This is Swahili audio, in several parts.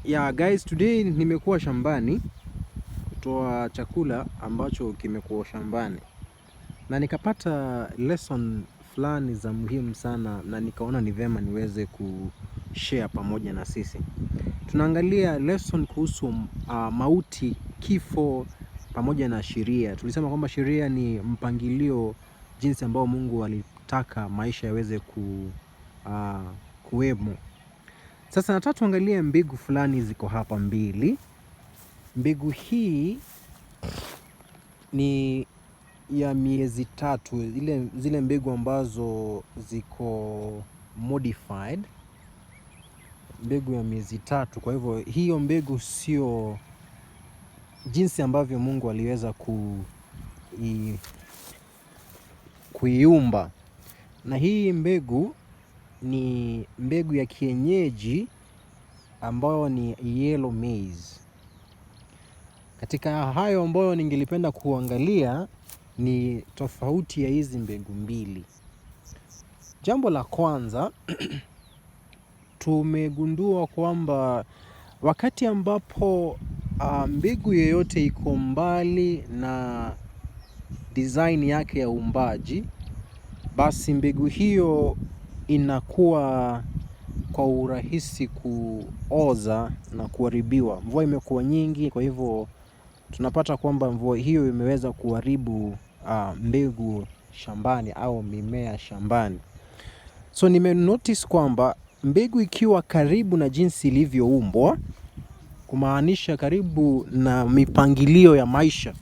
Yeah guys, today nimekuwa shambani kutoa chakula ambacho kimekuwa shambani, na nikapata lesson fulani za muhimu sana, na nikaona ni vema niweze kushare pamoja na sisi. Tunaangalia lesson kuhusu mauti, kifo pamoja na sheria. Tulisema kwamba sheria ni mpangilio, jinsi ambao Mungu alitaka maisha yaweze kuwemo. Sasa nataka tuangalie mbegu fulani ziko hapa mbili. Mbegu hii ni ya miezi 3, zile mbegu ambazo ziko modified, mbegu ya miezi 3. Kwa hivyo hiyo mbegu sio jinsi ambavyo Mungu aliweza kuiumba. Na hii mbegu ni mbegu ya kienyeji ambayo ni yellow maize. Katika hayo ambayo ningelipenda kuangalia ni tofauti ya hizi mbegu mbili. Jambo la kwanza, tumegundua kwamba wakati ambapo mbegu yoyote iko mbali na design yake ya uumbaji, basi mbegu hiyo inakuwa kwa urahisi kuoza na kuharibiwa. Mvua imekuwa nyingi, kwa hivyo tunapata kwamba mvua hiyo imeweza kuharibu mbegu shambani au mimea shambani. So nimenotice kwamba mbegu ikiwa karibu na jinsi ilivyoumbwa, kumaanisha karibu na mipangilio ya maisha,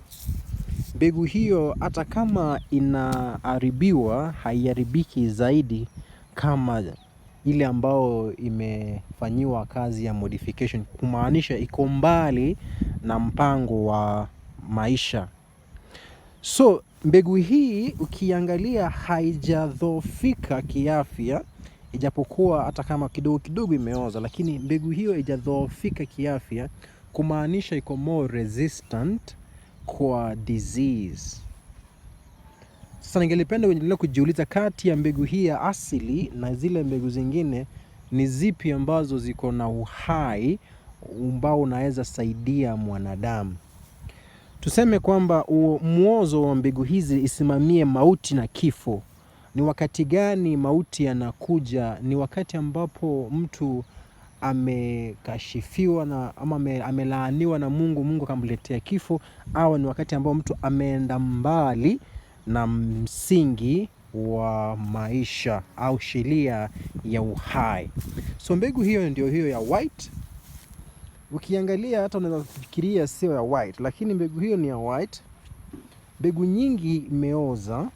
mbegu hiyo hata kama inaharibiwa haiharibiki zaidi kama ile ambao imefanyiwa kazi ya modification, kumaanisha iko mbali na mpango wa maisha. So mbegu hii ukiangalia haijadhoofika kiafya, ijapokuwa hata kama kidogo kidogo imeoza, lakini mbegu hiyo haijadhoofika kiafya, kumaanisha iko more resistant kwa disease. Sasa ningelipenda uendelee kujiuliza, kati ya mbegu hii ya asili na zile mbegu zingine ni zipi ambazo ziko na uhai ambao unaweza saidia mwanadamu. Tuseme kwamba muozo wa mbegu hizi isimamie mauti na kifo. Ni wakati gani mauti yanakuja? Ni wakati ambapo mtu amekashifiwa na ama amelaaniwa na Mungu akamletea kifo, au ni wakati ambao mtu ameenda mbali na msingi wa maisha au sheria ya uhai. So mbegu hiyo ndio hiyo ya white. Ukiangalia hata unaweza kufikiria sio ya white, lakini mbegu hiyo ni ya white. Mbegu nyingi imeoza.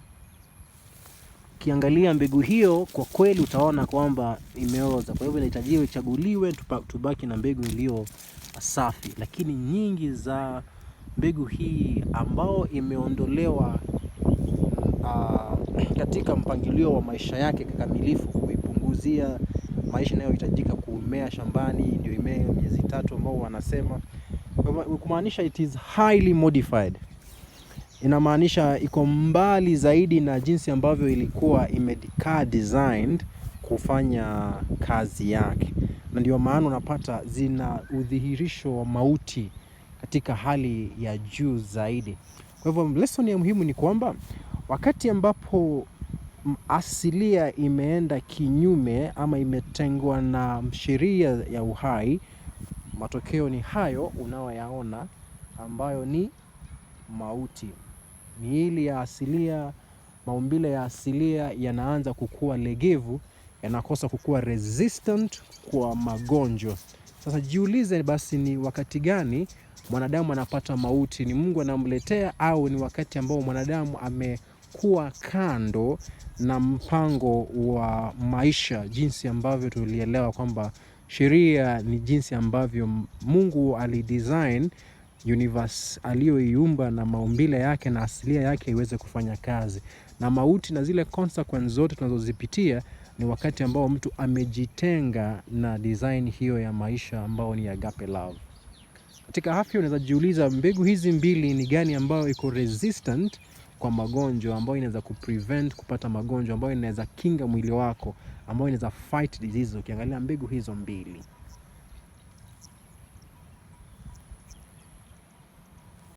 Ukiangalia mbegu hiyo kwa kweli utaona kwamba imeoza. Kwa hivyo inahitaji ichaguliwe, tubaki na mbegu iliyo safi. Lakini nyingi za mbegu hii ambao imeondolewa katika mpangilio wa maisha yake kikamilifu, kuipunguzia maisha inayohitajika kumea shambani, ndio imee miezi 3 ambao wanasema, kumaanisha it is highly modified. Inamaanisha iko mbali zaidi na jinsi ambavyo ilikuwa imekaa designed kufanya kazi yake, na ndio maana unapata zina udhihirisho wa mauti katika hali ya juu zaidi. Kwa hivyo lesson ya muhimu ni kwamba wakati ambapo asilia imeenda kinyume ama imetengwa na sheria ya uhai, matokeo ni hayo unaoyaona ambayo ni mauti. Miili ya asilia, maumbile ya asilia yanaanza kukua legevu, yanakosa kukua resistant kwa magonjwa. Sasa jiulize basi, ni wakati gani mwanadamu anapata mauti? Ni Mungu anamletea, au ni wakati ambao mwanadamu amekuwa kando na mpango wa maisha, jinsi ambavyo tulielewa kwamba sheria ni jinsi ambavyo Mungu alidesign universe aliyoiumba na maumbile yake na asilia yake iweze kufanya kazi. Na mauti na zile consequences zote tunazozipitia ni wakati ambao mtu amejitenga na design hiyo ya maisha ambao ni agape love. Katika afya unaweza jiuliza, mbegu hizi mbili ni gani ambayo iko resistant kwa magonjwa, ambayo inaweza kuprevent kupata magonjwa, ambayo inaweza kinga mwili wako, ambayo inaweza fight disease? Ukiangalia mbegu hizo mbili.